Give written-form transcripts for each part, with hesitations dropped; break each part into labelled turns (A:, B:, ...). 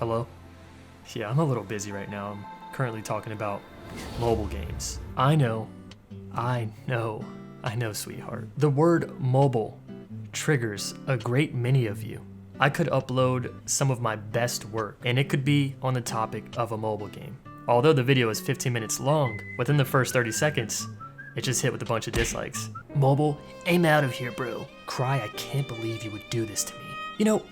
A: Hello? Yeah, I'm a little busy right now. I'm currently talking about mobile games. I know, sweetheart. The word mobile triggers a great many of you. I could upload some of my best work, and it could be on the topic of a mobile game. Although the video is 15 minutes long, within the first 30 seconds, it just hit with a bunch of dislikes. Mobile, aim out of here, bro. Cryy, I can't believe you would do this to me. You know,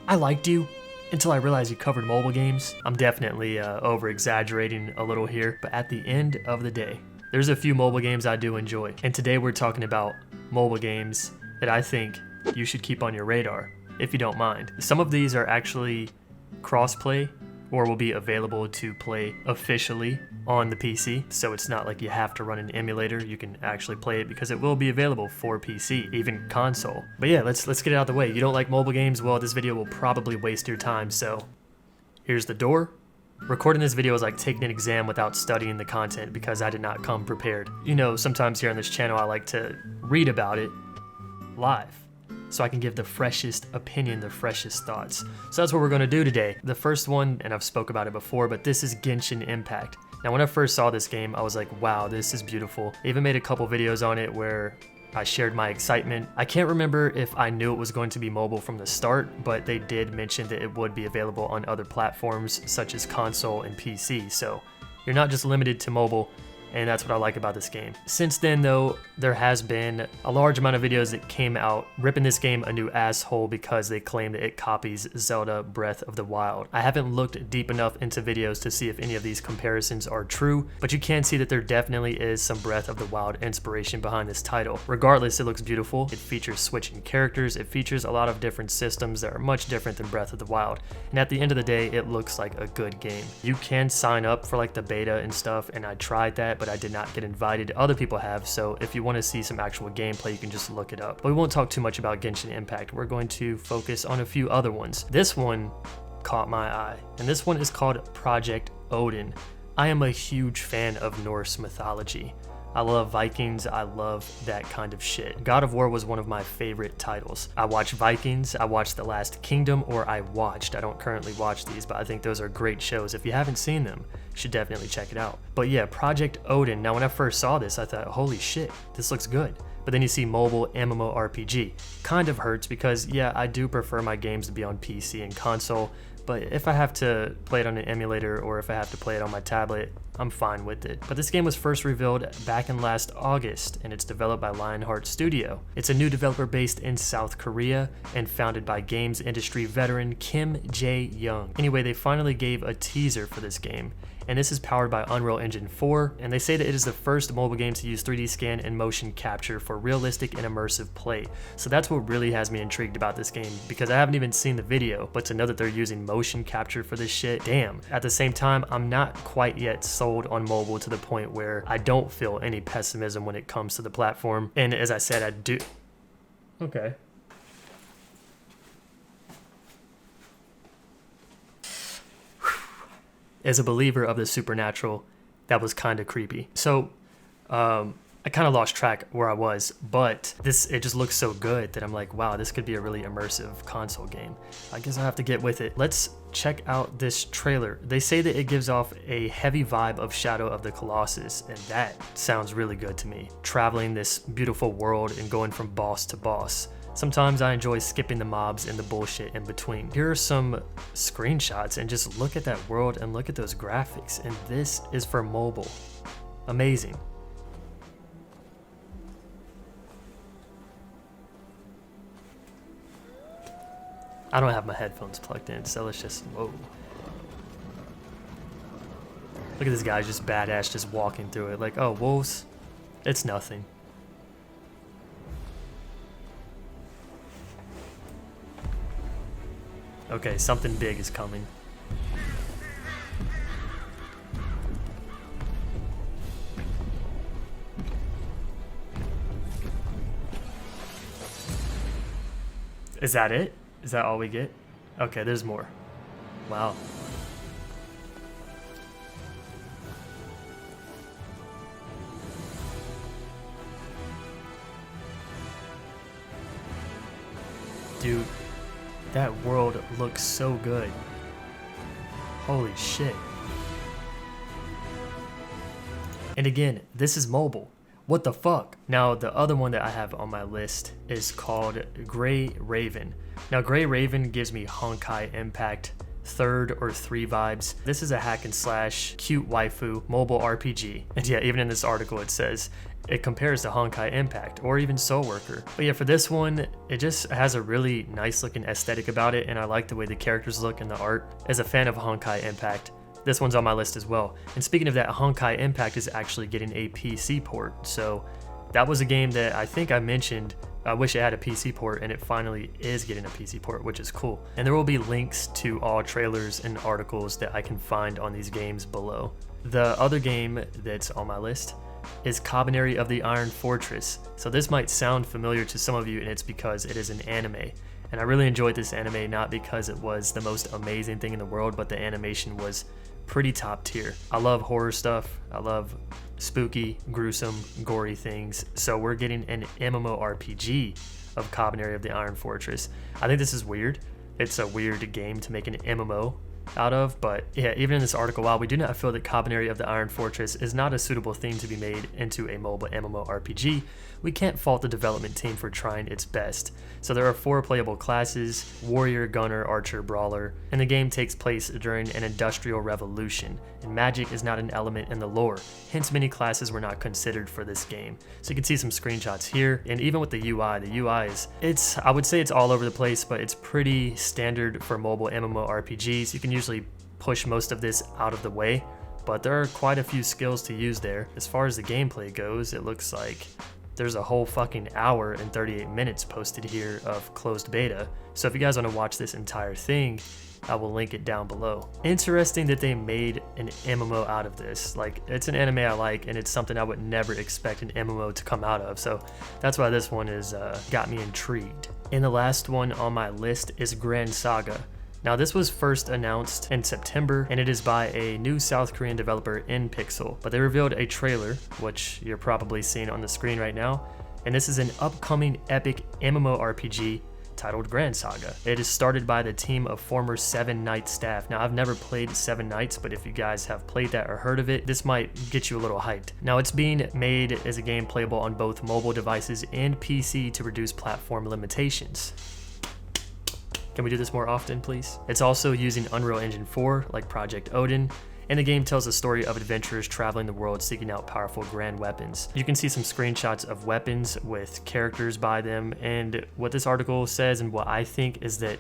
A: I liked you until I realized you covered mobile games. I'm definitely over-exaggerating a little here, but at the end of the day, there's a few mobile games I do enjoy. And today we're talking about mobile games that I think you should keep on your radar, if you don't mind. Some of these are actually cross-play or will be available to play officially on the PC. So it's not like you have to run an emulator. You can actually play it because it will be available for PC, even console. But yeah, let's get it out of the way. You don't like mobile games? Well, this video will probably waste your time. So here's the door. Recording this video is like taking an exam without studying the content because I did not come prepared. You know, sometimes here on this channel, I like to read about it live, so I can give the freshest opinion, the freshest thoughts. So that's what we're gonna do today. The first one, and I've spoke about it before, but this is Genshin Impact. Now when I first saw this game, I was like, wow, this is beautiful. I even made a couple videos on it where I shared my excitement. I can't remember if I knew it was going to be mobile from the start, but they did mention that it would be available on other platforms such as console and PC. So you're not just limited to mobile, and that's what I like about this game. Since then though, there has been a large amount of videos that came out ripping this game a new asshole because they claim that it copies Zelda Breath of the Wild. I haven't looked deep enough into videos to see if any of these comparisons are true, but you can see that there definitely is some Breath of the Wild inspiration behind this title. Regardless, it looks beautiful. It features switching characters. It features a lot of different systems that are much different than Breath of the Wild. And at the end of the day, it looks like a good game. You can sign up for like the beta and stuff, and I tried that, but I did not get invited. Other people have, so if you want to see some actual gameplay, you can just look it up. But we won't talk too much about Genshin Impact. We're going to focus on a few other ones. This one caught my eye, and this one is called Project Odin. I am a huge fan of Norse mythology. I love Vikings, I love that kind of shit. God of War was one of my favorite titles. I watched Vikings, I watched The Last Kingdom, I don't currently watch these, but I think those are great shows. If you haven't seen them, you should definitely check it out. But yeah, Project Odin, now when I first saw this, I thought, holy shit, this looks good. But then you see mobile mmorpg. Kind of hurts because yeah, I do prefer my games to be on PC and console, but if I have to play it on an emulator or if I have to play it on my tablet, I'm fine with it. But this game was first revealed back in last August, and it's developed by Lionheart Studio. It's a new developer based in South Korea and founded by games industry veteran Kim Jae-young. Anyway, they finally gave a teaser for this game, and this is powered by Unreal Engine 4, and they say that it is the first mobile game to use 3D scan and motion capture for realistic and immersive play. So that's what really has me intrigued about this game, because I haven't even seen the video, but to know that they're using motion capture for this shit, damn. At the same time, I'm not quite yet sold on mobile to the point where I don't feel any pessimism when it comes to the platform. And as I said, I do... Okay. As a believer of the supernatural, that was kind of creepy. So I kind of lost track where I was, but it just looks so good that I'm like, wow, this could be a really immersive console game. I guess I'll have to get with it. Let's check out this trailer. They say that it gives off a heavy vibe of Shadow of the Colossus, and that sounds really good to me. Traveling this beautiful world and going from boss to boss. Sometimes I enjoy skipping the mobs and the bullshit in between. Here are some screenshots, and just look at that world and look at those graphics, and this is for mobile. Amazing. I don't have my headphones plugged in, so let's just, whoa. Look at this guy, just badass, just walking through it. Like, oh, wolves, it's nothing. Okay, something big is coming. Is that it? Is that all we get? Okay, there's more. Wow. Dude, that world looks so good. Holy shit. And again, this is mobile. What the fuck? Now, the other one that I have on my list is called Gray Raven. Now, Gray Raven gives me Honkai Impact 3rd or 3 vibes. This is a hack and slash cute waifu mobile RPG. And yeah, even in this article it says it compares to Honkai Impact or even Soul Worker. But yeah, for this one, it just has a really nice looking aesthetic about it, and I like the way the characters look and the art. As a fan of Honkai Impact, this one's on my list as well. And speaking of that, Honkai Impact is actually getting a PC port. So that was a game that I think I mentioned I wish it had a PC port, and it finally is getting a PC port, which is cool. And there will be links to all trailers and articles that I can find on these games below. The other game that's on my list is Cabaneri of the Iron Fortress. So this might sound familiar to some of you, and it's because it is an anime. And I really enjoyed this anime, not because it was the most amazing thing in the world, but the animation was pretty top tier. I love horror stuff. I love spooky, gruesome, gory things. So we're getting an mmorpg of Cabaneri of the Iron Fortress. I think this is weird. It's a weird game to make an MMO out of, but yeah, even in this article, while we do not feel that Cabaneri of the Iron Fortress is not a suitable theme to be made into a mobile MMORPG, we can't fault the development team for trying its best. So there are 4 playable classes: warrior, gunner, archer, brawler, and the game takes place during an industrial revolution, and magic is not an element in the lore, hence many classes were not considered for this game. So you can see some screenshots here, and even with the UI is, I would say it's all over the place, but it's pretty standard for mobile MMORPGs. You can usually push most of this out of the way, but there are quite a few skills to use there. As far as the gameplay goes, it looks like there's a whole fucking hour and 38 minutes posted here of closed beta. So if you guys want to watch this entire thing, I will link it down below. Interesting that they made an MMO out of this. Like, it's an anime I like, and it's something I would never expect an MMO to come out of. So that's why this one is got me intrigued. And the last one on my list is Grand Saga. Now, this was first announced in September, and it is by a new South Korean developer, Pixel. But they revealed a trailer, which you're probably seeing on the screen right now, and this is an upcoming epic MMORPG titled Grand Saga. It is started by the team of former Seven Knights staff. Now, I've never played Seven Knights, but if you guys have played that or heard of it, this might get you a little hyped. Now, it's being made as a game playable on both mobile devices and PC to reduce platform limitations. Can we do this more often, please? It's also using Unreal Engine 4, like Project Odin, and the game tells a story of adventurers traveling the world seeking out powerful grand weapons. You can see some screenshots of weapons with characters by them, and what this article says and what I think is that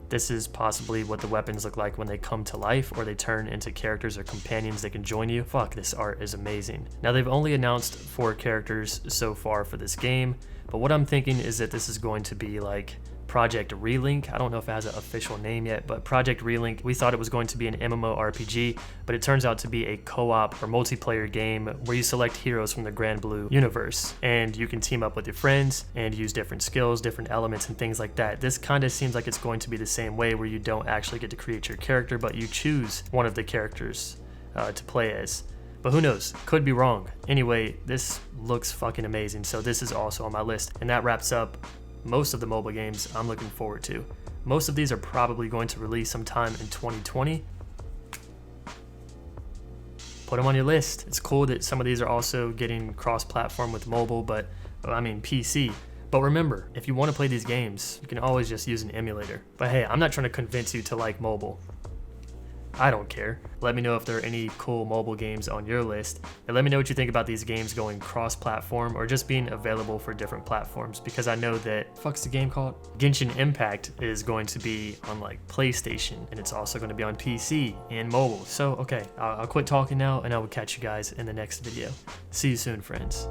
A: this is possibly what the weapons look like when they come to life or they turn into characters or companions that can join you. Fuck, this art is amazing. Now, they've only announced 4 characters so far for this game, but what I'm thinking is that this is going to be like Project Relink. I don't know if it has an official name yet, but Project Relink, we thought it was going to be an MMORPG, but it turns out to be a co-op or multiplayer game where you select heroes from the Grand Blue universe, and you can team up with your friends and use different skills, different elements, and things like that. This kind of seems like it's going to be the same way, where you don't actually get to create your character, but you choose one of the characters to play as. But who knows? Could be wrong. Anyway, this looks fucking amazing, so this is also on my list. And that wraps up most of the mobile games I'm looking forward to. Most of these are probably going to release sometime in 2020. Put them on your list. It's cool that some of these are also getting cross-platform with mobile, but I mean PC. But remember, if you want to play these games, you can always just use an emulator. But hey, I'm not trying to convince you to like mobile. I don't care. Let me know if there are any cool mobile games on your list, and let me know what you think about these games going cross-platform or just being available for different platforms, because I know that, fuck's the game called? Genshin Impact is going to be on like PlayStation, and it's also going to be on PC and mobile. So okay, I'll quit talking now, and I will catch you guys in the next video. See you soon, friends.